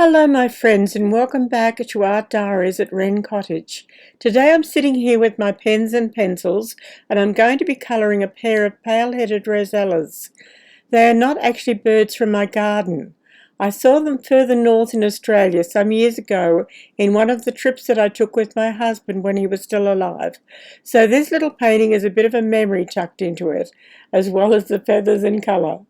Hello my friends and welcome back to Art Diaries at Wren Cottage. Today I'm sitting here with my pens and pencils and I'm going to be colouring a pair of pale-headed Rosellas. They are not actually birds from my garden. I saw them further north in Australia some years ago in one of the trips that I took with my husband when he was still alive. So this little painting is a bit of a memory tucked into it, as well as the feathers and colour.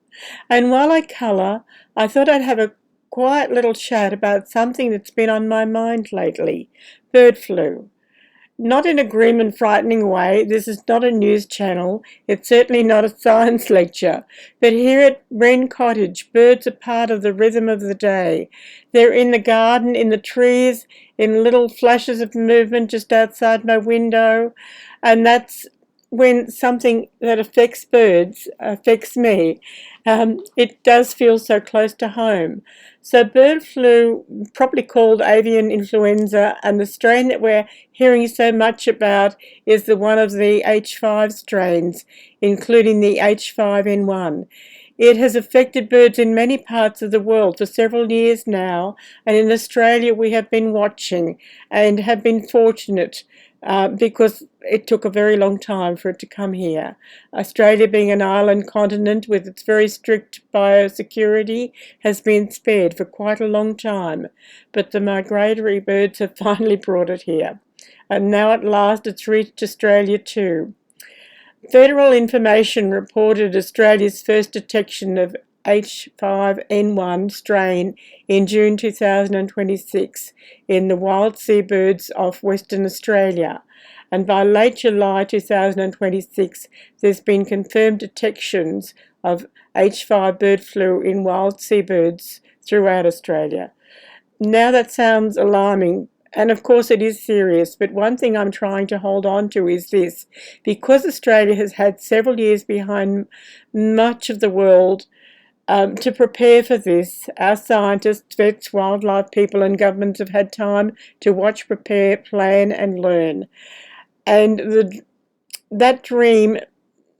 And while I colour, I thought I'd have a quiet little chat about something that's been on my mind lately: bird flu. Not in a grim and frightening way. This is not a news channel. It's certainly not a science lecture. But here at Wren Cottage, birds are part of the rhythm of the day. They're in the garden, in the trees, in little flashes of movement just outside my window. And that's when something that affects birds affects me. It does feel so close to home. So bird flu, properly called avian influenza, and the strain that we're hearing so much about is one of the H5 strains, including the H5N1. It has affected birds in many parts of the world for several years now, and in Australia we have been watching and have been fortunate because it took a very long time for it to come here. Australia, being an island continent with its very strict biosecurity, has been spared for quite a long time, but the migratory birds have finally brought it here. And now at last it's reached Australia too. Federal information reported Australia's first detection of H5N1 strain in June 2026 in the wild seabirds off Western Australia, and by late July 2026 there's been confirmed detections of H5 bird flu in wild seabirds throughout Australia. Now that sounds alarming, and of course it is serious, but one thing I'm trying to hold on to is this: because Australia has had several years behind much of the world to prepare for this, our scientists, vets, wildlife people and governments have had time to watch, prepare, plan and learn. And that dream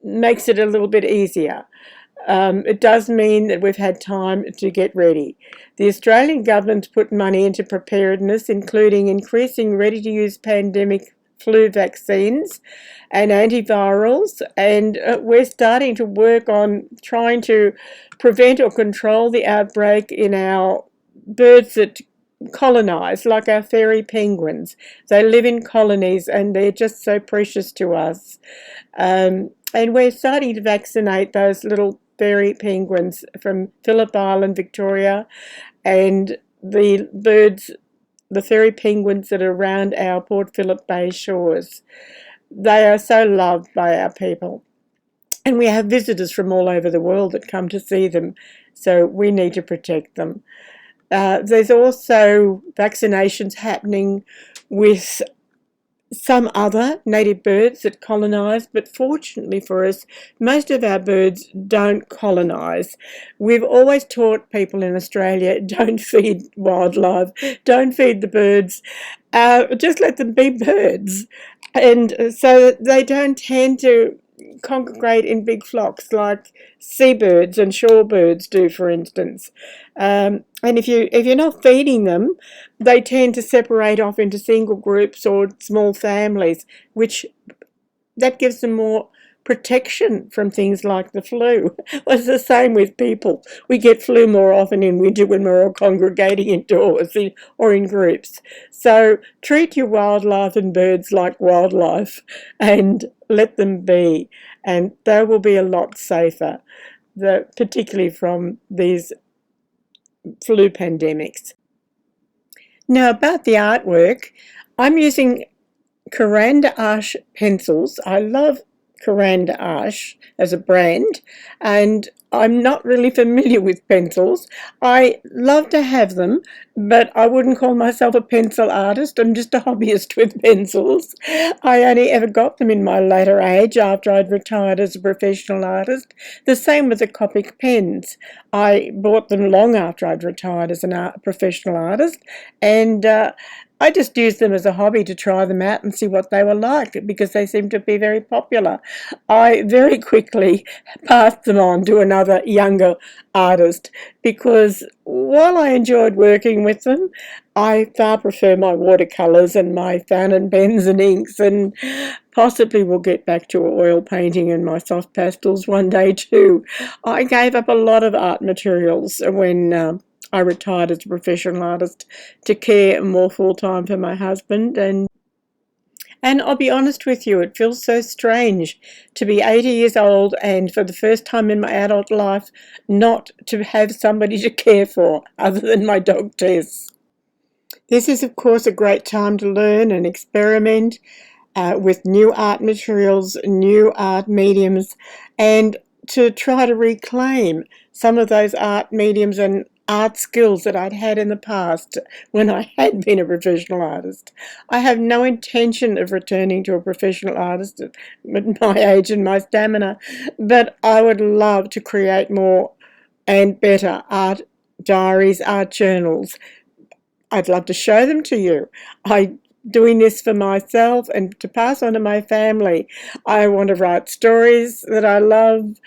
makes it a little bit easier. It does mean that we've had time to get ready. The Australian government's put money into preparedness, including increasing ready-to-use pandemic flu vaccines and antivirals, and we're starting to work on trying to prevent or control the outbreak in our birds that colonise, like our fairy penguins. They live in colonies and they're just so precious to us. And we're starting to vaccinate those little fairy penguins from Phillip Island, Victoria, and the birds, the fairy penguins that are around our Port Phillip Bay shores. They are so loved by our people. And we have visitors from all over the world that come to see them, so we need to protect them. There's also vaccinations happening with some other native birds that colonise, but fortunately for us, most of our birds don't colonise. We've always taught people in Australia, don't feed wildlife, don't feed the birds, just let them be birds. And so they don't tend to congregate in big flocks like seabirds and shorebirds do, for instance. And if you're not feeding them, they tend to separate off into single groups or small families, which that gives them more protection from things like the flu. Well, it's the same with people. We get flu more often in winter when we're all congregating indoors or in groups. So treat your wildlife and birds like wildlife and let them be, and they will be a lot safer, particularly from these flu pandemics. Now about the artwork, I'm using Caran d'Ache pencils. I love Caran d'Ache as a brand, and I'm not really familiar with pencils. I love to have them, but I wouldn't call myself a pencil artist. I'm just a hobbyist with pencils. I only ever got them in my later age after I'd retired as a professional artist. The same with the Copic pens. I bought them long after I'd retired as a professional artist, and I just used them as a hobby to try them out and see what they were like because they seemed to be very popular. I very quickly passed them on to another younger artist because while I enjoyed working with them, I far prefer my watercolours and my fountain pens and inks, and possibly will get back to oil painting and my soft pastels one day too. I gave up a lot of art materials when I retired as a professional artist to care more full time for my husband, and I'll be honest with you, it feels so strange to be 80 years old and for the first time in my adult life not to have somebody to care for other than my dog Tess. This is of course a great time to learn and experiment with new art materials, new art mediums, and to try to reclaim some of those art mediums and art skills that I'd had in the past when I had been a professional artist. I have no intention of returning to a professional artist at my age and my stamina, but I would love to create more and better art diaries, art journals. I'd love to show them to you. I'm doing this for myself and to pass on to my family. I want to write stories that I love,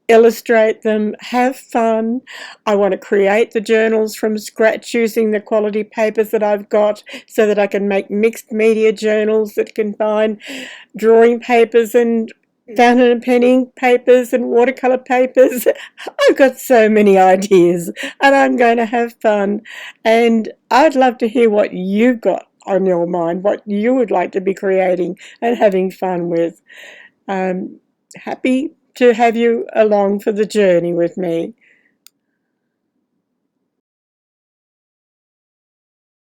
illustrate them, have fun. I want to create the journals from scratch using the quality papers that I've got so that I can make mixed media journals that combine drawing papers and fountain and penning papers and watercolor papers. I've got so many ideas and I'm going to have fun, and I'd love to hear what you've got on your mind, what you would like to be creating and having fun with. Happy to have you along for the journey with me.